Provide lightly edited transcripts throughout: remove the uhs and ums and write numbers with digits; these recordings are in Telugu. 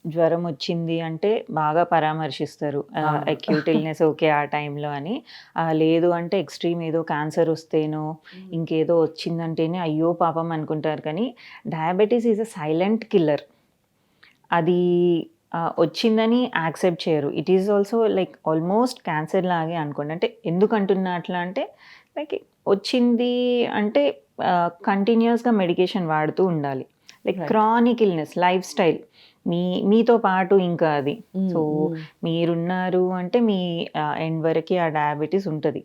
జ్వరం వచ్చింది అంటే బాగా పరామర్శిస్తారు. అవును. అక్యూట్ ఇల్‌నెస్ ఓకే ఆ టైంలో అని. లేదు అంటే ఎక్స్‌ట్రీమ్ ఏదో క్యాన్సర్ వస్తేనో, హ్మ్. ఇంకేదో వచ్చిందంటేనే అయ్యో పాపం అనుకుంటారు కానీ, diabetes is a silent killer. అది వచ్చిందని యాక్సెప్ట్ చేయరు. It is also like almost cancer లాగే అనుకోండి. అంటే ఎందుకంటున్నా అట్లా అంటే లైక్ వచ్చింది అంటే కంటిన్యూయస్‌గా మెడికేషన్ వాడుతూ ఉండాలి. Like right. Chronic illness, life style మీతో పాటు ఇంకా అది. హ్మ్. సో, హ్మ్. మీరున్నారు అంటే మీ ఎండ్ వరకి ఆ డయాబెటిస్ ఉంటది.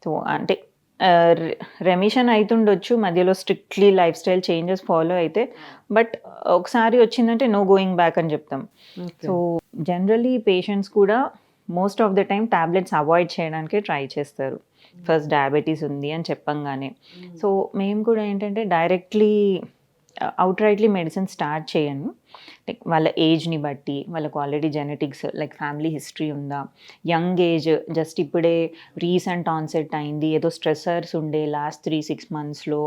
సో, అంటే ఆహ్, రె రెమిషన్ అయితుండొచ్చు. మధ్యలో strictly life style changes follow అయితే. బట్ ఒకసారి వచ్చిందంటే నో గోయింగ్ బ్యాక్ అని చెప్తాం. ఓకే. సో, జనరల్లీ పేషెంట్స్ కూడా most of the time tablets avoid చేయడానికే ట్రై చేస్తారు. ఫస్ట్ డయాబెటిస్ ఉంది అని చెప్పంగానే. సో, మేము కూడా ఏంటంటే డైరెక్ట్‌లీ ఔట్‌రైట్‌లీ మెడిసిన్ స్టార్ట్ చేయను. లైక్ వాళ్ళ ఏజ్‌ని బట్టి, వాళ్ళకి already genetics like family history ఉందా? యంగ్ ఏజ్ జస్ట్ ఇప్పుడే రీసెంట్ ఆన్సెట్ అయింది. ఏదో స్ట్రెసర్స్ ఉండే లాస్ట్ 3, 6 మంత్స్‌లో.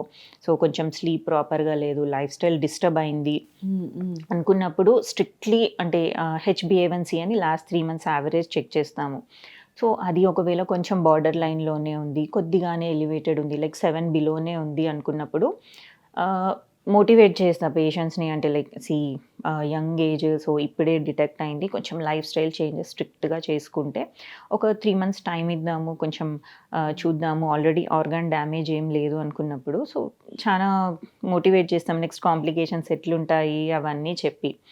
సో, కొంచెం స్లీప్ ప్రాపర్‌గా లేదు. లైఫ్ స్టైల్ డిస్టర్బ్ అయింది హ్మ్. హ్మ్. అనుకున్నప్పుడు స్ట్రిక్ట్‌లీ అంటే హెచ్‌బీఏవన్సీ అని లాస్ట్ 3 మంత్స్ యావరేజ్ చెక్ చేస్తాము. సో, అది ఒకవేళ కొంచెం బార్డర్ లైన్‌లోనే ఉంది. కొద్దిగానే ఎలివేటెడ్ ఉంది. లైక్ 7 బిలోనే ఉంది అనుకున్నప్పుడు ఆహ్, మోటివేట్ చేస్తా పేషెంట్స్‌ని. అంటే లైక్ యంగ్ ఏజ్ సో, ఇప్పుడే డిటెక్ట్ అయింది. కొంచెం లైఫ్ స్టైల్ చేంజెస్ స్ట్రిక్ట్‌గా చేసుకుంటే ఒక 3 మంత్స్ టైమ్ ఇద్దాము. కొంచెం చూద్దాము. ఆల్రెడీ ఆర్గాన్ డ్యామేజ్ ఏం లేదు అనుకున్నప్పుడు సో, చానా మోటివేట్ చేస్తాం. నెక్స్ట్ కాంప్లికేషన్స్ ఎట్లుంటాయి అవన్నీ చెప్పి.